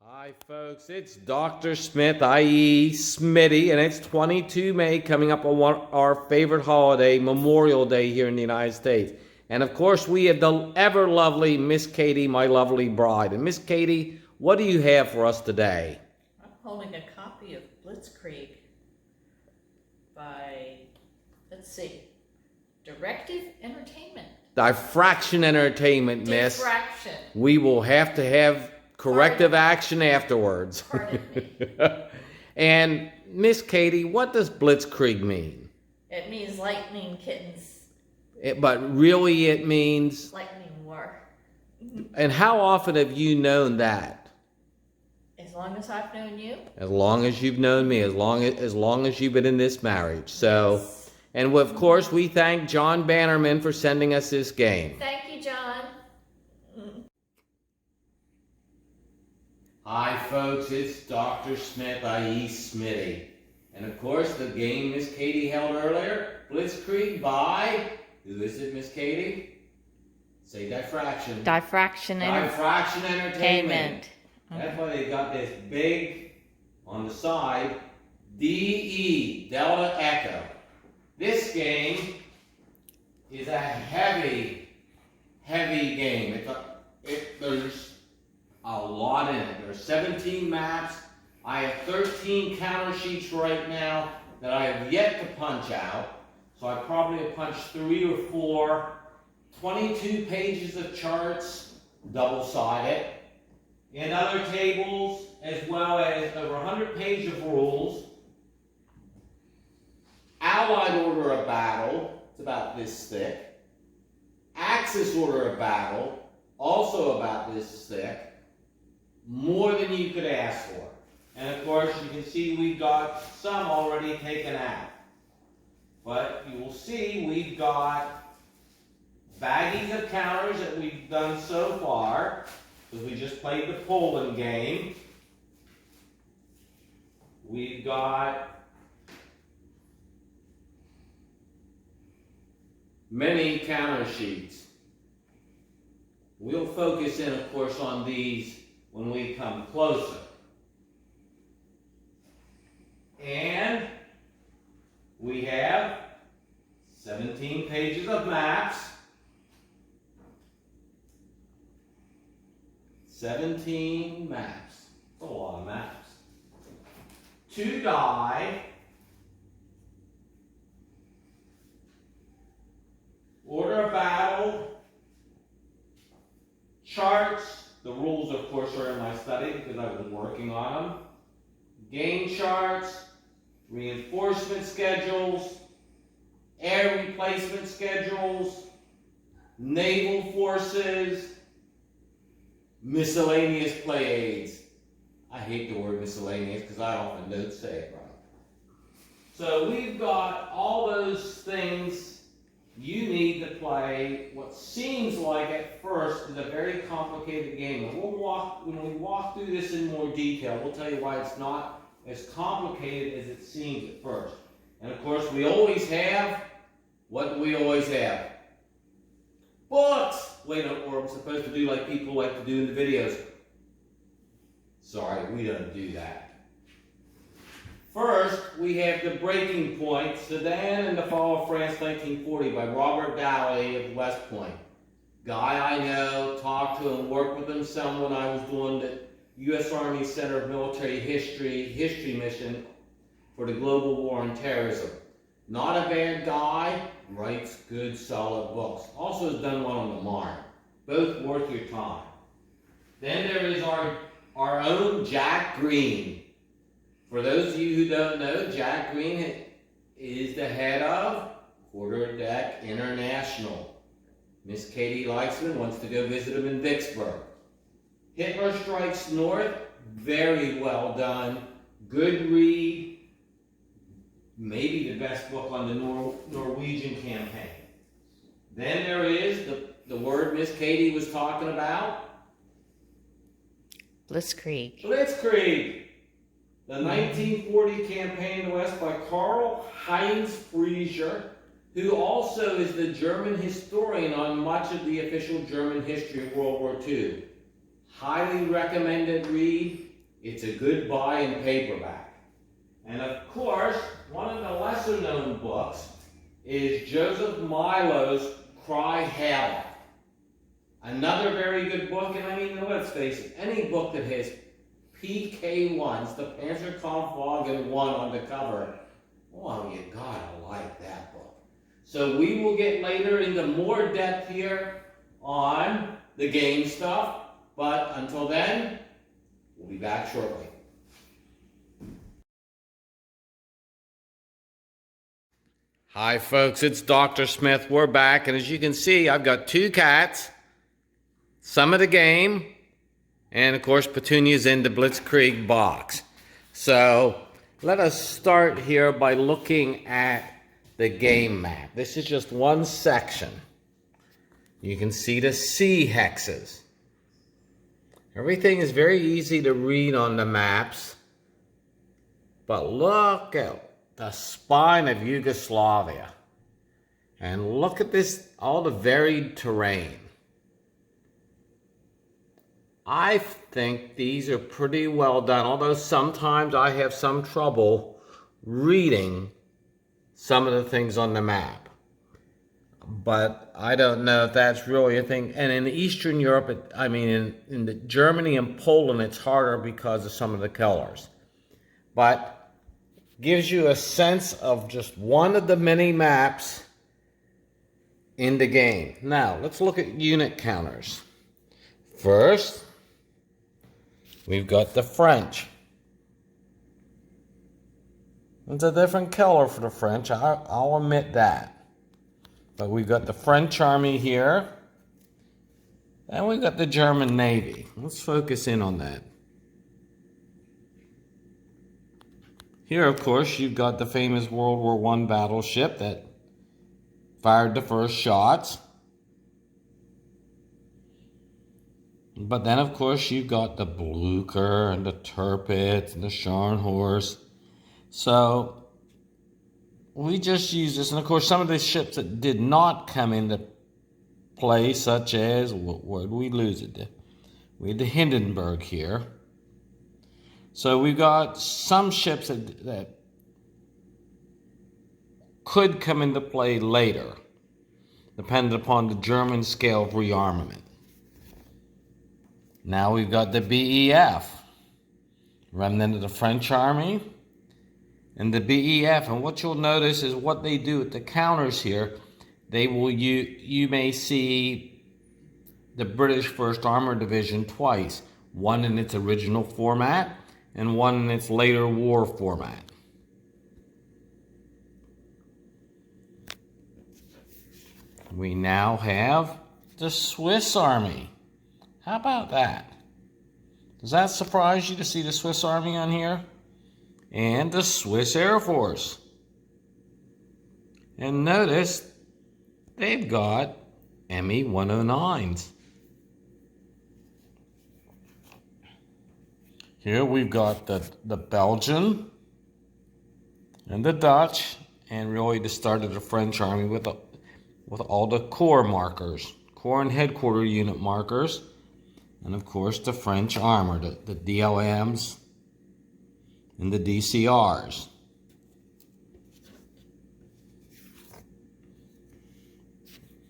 Hi folks, it's Dr. Smith, i.e. Smitty, and it's 22 May coming up on our favorite holiday, Memorial Day here in the United States. And of course we have the ever lovely Miss Katie, my lovely bride. And Miss Katie, what do you have for us today? I'm holding a copy of Blitzkrieg by, let's see, Diffraction Entertainment, miss. Diffraction. We will have to have corrective action afterwards. Pardon me. And Miss Katie, what does Blitzkrieg mean? It means lightning kittens. But really it means... Lightning war. And how often have you known that? As long as I've known you. As long as you've known me, as long as you've been in this marriage. So, Yes. And of course we thank John Bannerman for sending us this game. Thank you, John. Hi folks, it's Dr. Smith, i.e. Smitty. And of course the game Miss Katie held earlier, Blitzkrieg by, who is it, Miss Katie? Say Diffraction. Diffraction Entertainment. That's why they got this big, on the side, DE, Delta Echo. This game is a heavy game. There's a lot in it. There are 17 maps. I have 13 counter sheets right now that I have yet to punch out. So I probably have punched 3 or 4. 22 pages of charts, double-sided. And other tables, as well as over 100 pages of rules. Allied order of battle, it's about this thick. Axis order of battle, also about this thick. More than you could ask for. And of course, you can see we've got some already taken out. But you will see we've got baggies of counters that we've done so far, because we just played the Poland game. We've got many counter sheets. We'll focus in, of course, on these when we come closer. And we have 17 pages of maps. 17 maps. That's a lot of maps. 2 die. Order of battle. Charts. The rules, of course, are in my study because I've been working on them. Game charts, reinforcement schedules, air replacement schedules, naval forces, miscellaneous play aids. I hate the word miscellaneous because I often don't say it right. So we've got all those things you need to play what seems like at first is a very complicated game. And when we walk through this in more detail, we'll tell you why it's not as complicated as it seems at first. And of course, we always have, what do we always have? Books! Wait, or I'm supposed to do like people like to do in the videos. Sorry, we don't do that. First, we have The Breaking Point, Sedan and the Fall of France, 1940 by Robert Dowley of West Point. Guy I know, talked to him, worked with him some when I was doing the U.S. Army Center of Military History mission for the Global War on Terrorism. Not a bad guy, writes good, solid books. Also has done one on the Marne. Both worth your time. Then there is our own Jack Green. For those of you who don't know, Jack Green is the head of Quarter Deck International. Miss Katie likes him and wants to go visit him in Vicksburg. Hitler Strikes North, very well done. Good read. Maybe the best book on the Norwegian campaign. Then there is the word Miss Katie was talking about. Blitzkrieg. Blitzkrieg. The 1940 campaign in the West by Karl Heinz Frieser, who also is the German historian on much of the official German history of World War II. Highly recommended read. It's a good buy in paperback. And of course, one of the lesser known books is Joseph Milo's Cry Havoc. Another very good book, and I mean, let's face it, any book that has PK1s, the Panzerkampfwagen 1 on the cover, well, you gotta like that book. So we will get later into more depth here on the game stuff, but until then, we'll be back shortly. Hi folks, it's Dr. Smith. We're back, and as you can see, I've got 2 cats, some of the game, and of course Petunia's in the Blitzkrieg box. So let us start here by looking at the game map. This is just one section. You can see the C hexes. Everything is very easy to read on the maps, but look at the spine of Yugoslavia. And look at this, all the varied terrain. I think these are pretty well done, although sometimes I have some trouble reading some of the things on the map. But I don't know if that's really a thing. And in Eastern Europe, in Germany and Poland, it's harder because of some of the colors. But gives you a sense of just one of the many maps in the game. Now, let's look at unit counters. First, we've got the French. It's a different color for the French, I'll admit that. But we've got the French army here, and we've got the German Navy. Let's focus in on that. Here, of course, you've got the famous World War I battleship that fired the first shots. But then, of course, you've got the Blucher and the Tirpitz and the Scharnhorst. So we just use this. And, of course, some of the ships that did not come into play, such as, where did we lose it? We had the Hindenburg here. So we've got some ships that could come into play later, depending upon the German scale of rearmament. Now we've got the BEF, remnant of the French army, and the BEF. And what you'll notice is what they do at the counters here, they will you may see the British 1st Armored Division twice, one in its original format and one in its later war format. We now have the Swiss Army. How about that? Does that surprise you to see the Swiss Army on here? And the Swiss Air Force. And notice they've got Me-109s. Here we've got the Belgian and the Dutch, and really the start of the French army with all the corps markers, corps and headquarter unit markers, and of course the French armor, the DLMs and the DCRs.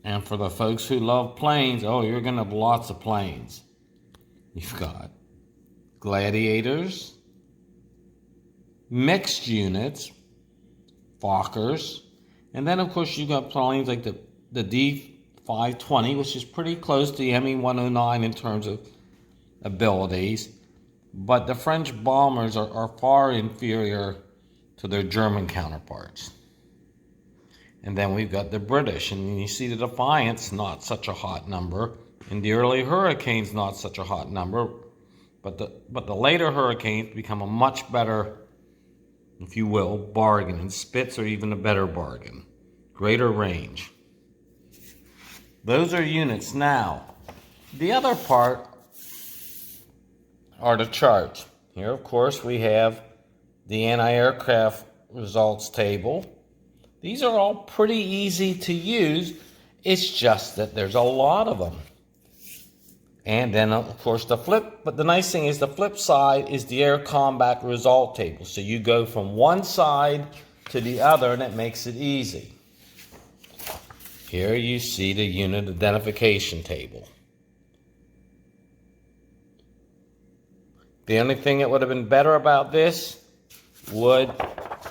And for the folks who love planes, oh, you're going to have lots of planes. You've got Gladiators, mixed units, Fokkers, and then of course you've got planes like the D-520, which is pretty close to the Me-109 in terms of abilities, but the French bombers are far inferior to their German counterparts. And then we've got the British, and you see the Defiance, not such a hot number, and the early Hurricanes, not such a hot number, but the later Hurricanes become a much better, if you will, bargain, and Spits are even a better bargain. Greater range. Those are units. Now, the other part are the charts. Here, of course, we have the anti-aircraft results table. These are all pretty easy to use. It's just that there's a lot of them. And then, of course, but the nice thing is the flip side is the air combat result table. So you go from one side to the other, and it makes it easy. Here you see the unit identification table. The only thing that would have been better about this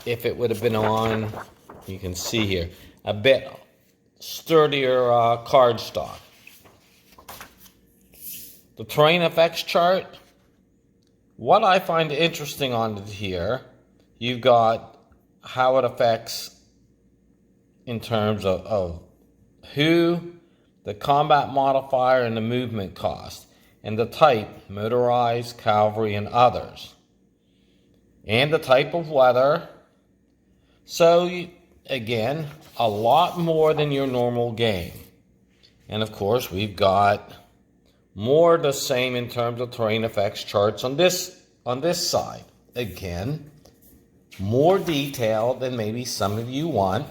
if it would have been on, you can see here, a bit sturdier cardstock. The terrain effects chart, what I find interesting on it here, you've got how it affects in terms of who, the combat modifier, and the movement cost, and the type, motorized, cavalry, and others, and the type of weather. So again, a lot more than your normal game. And of course, we've got more the same in terms of terrain effects charts on this side. Again, more detail than maybe some of you want,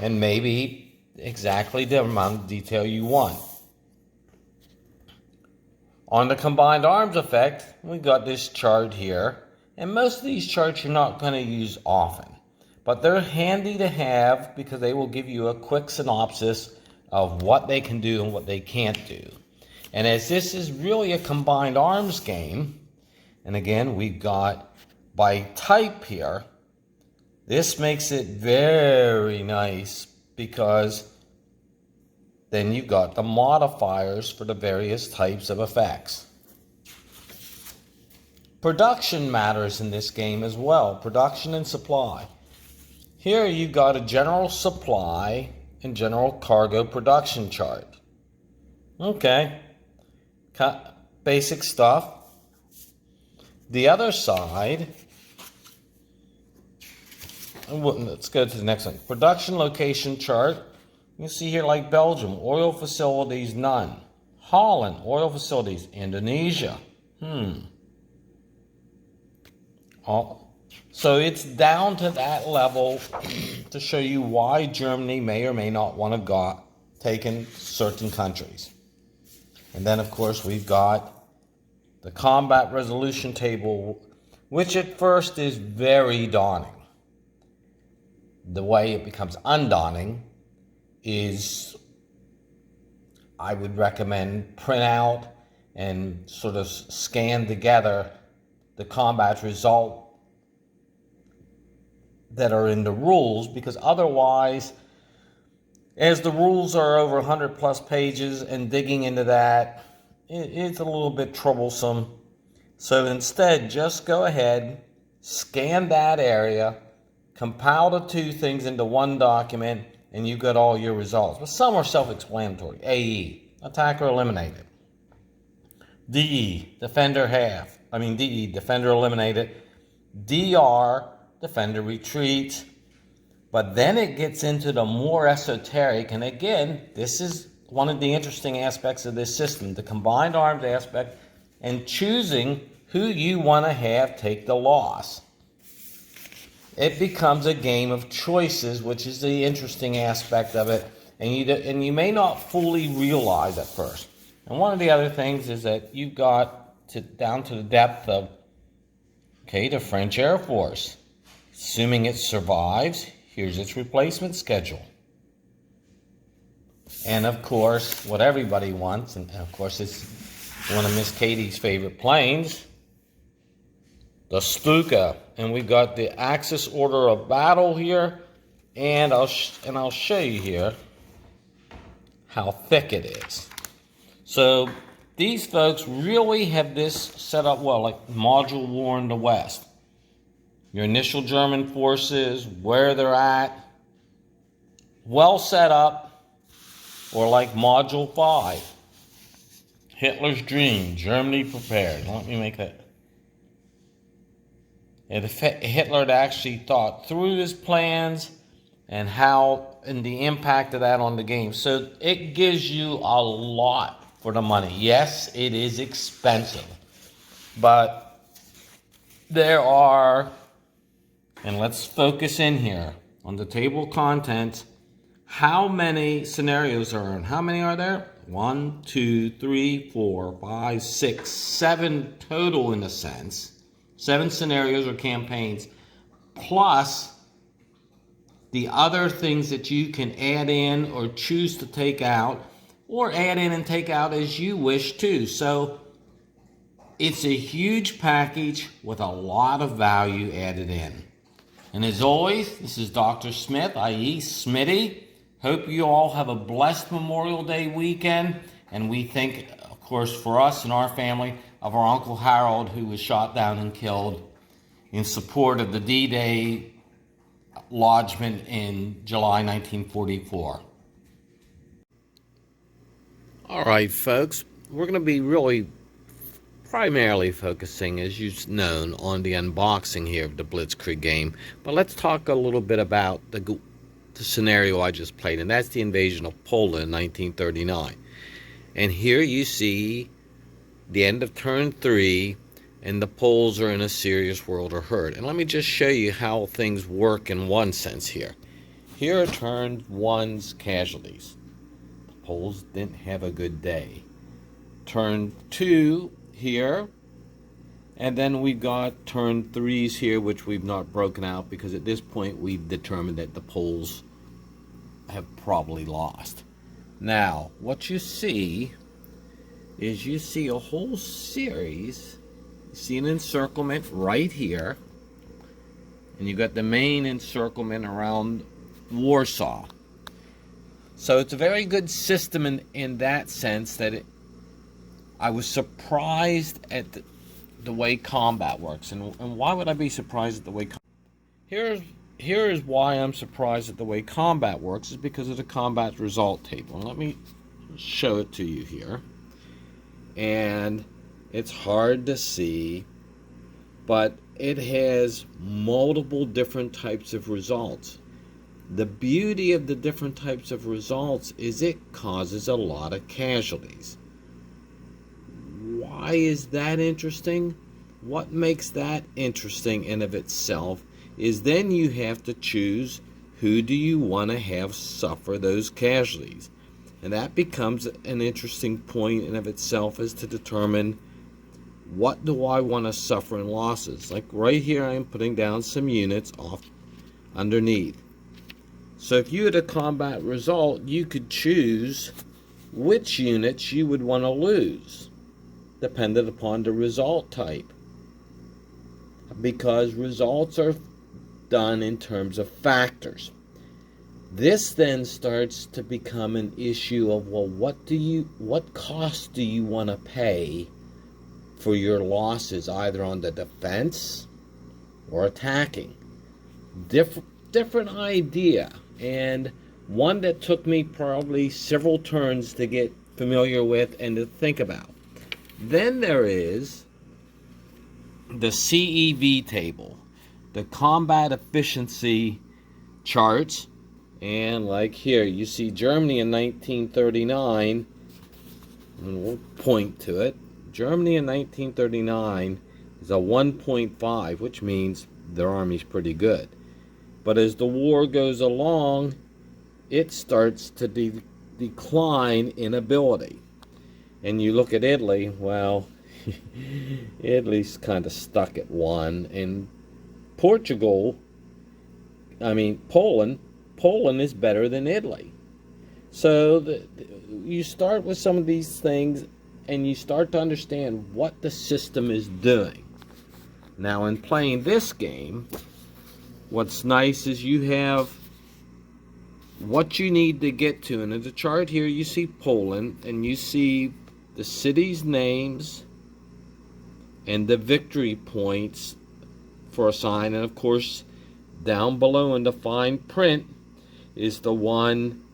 and maybe exactly the amount of detail you want. On the combined arms effect, we got this chart here, and most of these charts you're not going to use often, but they're handy to have because they will give you a quick synopsis of what they can do and what they can't do. And as this is really a combined arms game, and again, we've got by type here, this makes it very nice because then you've got the modifiers for the various types of effects. Production matters in this game as well, production and supply. Here you've got a general supply and general cargo production chart. Okay, basic stuff. The other side, let's go to the next one. Production location chart. You see here like Belgium, oil facilities, none. Holland, oil facilities. Indonesia. So it's down to that level to show you why Germany may or may not want to have taken certain countries. And then, of course, we've got the combat resolution table, which at first is very daunting. The way it becomes undaunting is, I would recommend print out and sort of scan together the combat result that are in the rules, because otherwise, as the rules are over 100 plus pages and digging into that, it's a little bit troublesome. So instead, just go ahead, scan that area, compile the two things into one document, and you got all your results. But some are self-explanatory. AE, attacker eliminated. DE, defender defender eliminated. DR, defender retreat. But then it gets into the more esoteric, and again, this is one of the interesting aspects of this system, the combined arms aspect, and choosing who you want to have take the loss. It becomes a game of choices, which is the interesting aspect of it, and you may not fully realize at first. And one of the other things is that you've got down to the depth of, the French Air Force. Assuming it survives, here's its replacement schedule. And of course, what everybody wants, and of course it's one of Miss Katie's favorite planes, the Stuka. And we've got the Axis order of battle here, and I'll show you here how thick it is. So these folks really have this set up well, like Module War in the West. Your initial German forces, where they're at, well set up. Or like Module 5, Hitler's Dream, Germany Prepared. Let me make that. Hitler had actually thought through his plans and the impact of that on the game. So it gives you a lot for the money. Yes, it is expensive, but there are, and let's focus in here on the table of contents. How many scenarios are in? How many are there? 1, 2, 3, 4, 5, 6, 7 total in a sense. 7 scenarios or campaigns, plus the other things that you can add in or choose to take out, or add in and take out as you wish to. So it's a huge package with a lot of value added in. And as always, this is Dr. Smith, i.e. Smitty. Hope you all have a blessed Memorial Day weekend. And we think, of course, for us and our family, of our Uncle Harold, who was shot down and killed in support of the D-Day lodgment in July 1944. All right, folks, we're going to be really primarily focusing, as you've known, on the unboxing here of the Blitzkrieg game. But let's talk a little bit about the scenario I just played, and that's the invasion of Poland in 1939. And here you see the end of turn 3, and the Poles are in a serious world of hurt. And let me just show you how things work in one sense here. Here are turn 1's casualties. The Poles didn't have a good day. Turn 2 here, and then we've got turn 3's here, which we've not broken out because at this point we've determined that the Poles have probably lost. Now, what you see is you see a whole series. You see an encirclement right here, and you got the main encirclement around Warsaw. So it's a very good system in that sense that I was surprised at the way combat works. And why would I be surprised at the way Here is why I'm surprised at the way combat works, is because of the combat result table. And let me show it to you here. And it's hard to see, but it has multiple different types of results. The beauty of the different types of results is it causes a lot of casualties. Why is that interesting? What makes that interesting in of itself is then you have to choose who do you want to have suffer those casualties. And that becomes an interesting point in of itself, is to determine what do I want to suffer in losses. Like right here I am putting down some units off underneath. So if you had a combat result, you could choose which units you would want to lose, dependent upon the result type. Because results are done in terms of factors. This then starts to become an issue of, well, what cost do you want to pay for your losses, either on the defense or attacking? Different idea, and one that took me probably several turns to get familiar with and to think about. Then there is the CEV table, the combat efficiency charts. And like here, you see Germany in 1939, and we'll point to it. Germany in 1939 is a 1.5, which means their army's pretty good. But as the war goes along, it starts to decline in ability. And you look at Italy, well, Italy's kind of stuck at 1. And Poland is better than Italy. So you start with some of these things and you start to understand what the system is doing. Now in playing this game, what's nice is you have what you need to get to. And in the chart here you see Poland, and you see the cities' names and the victory points for a sign. And of course down below in the fine print is the one,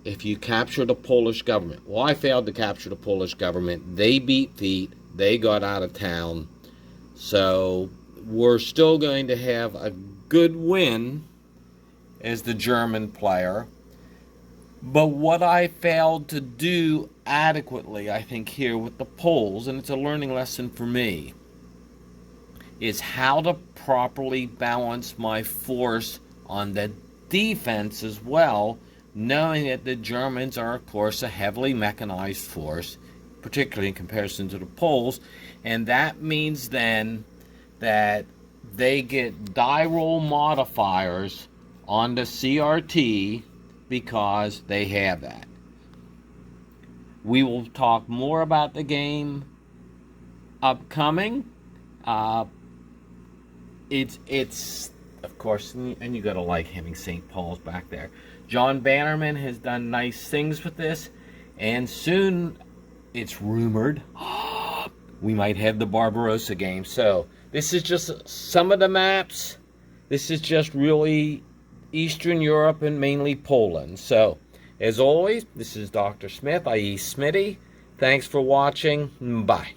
if you capture the Polish government. Well, I failed to capture the Polish government. They beat feet. They got out of town. So we're still going to have a good win as the German player. But what I failed to do adequately, I think, here with the Poles, and it's a learning lesson for me, is how to properly balance my force on the defense as well, knowing that the Germans are, of course, a heavily mechanized force, particularly in comparison to the Poles, and that means then that they get die roll modifiers on the CRT because they have that. We will talk more about the game upcoming. It's of course, and you gotta like having St. Paul's back there. John Bannerman has done nice things with this, and soon it's rumored we might have the Barbarossa game. So this is just some of the maps. This is just really Eastern Europe and mainly Poland. So as always, this is Dr. Smith, i.e. Smitty. Thanks for watching. Bye.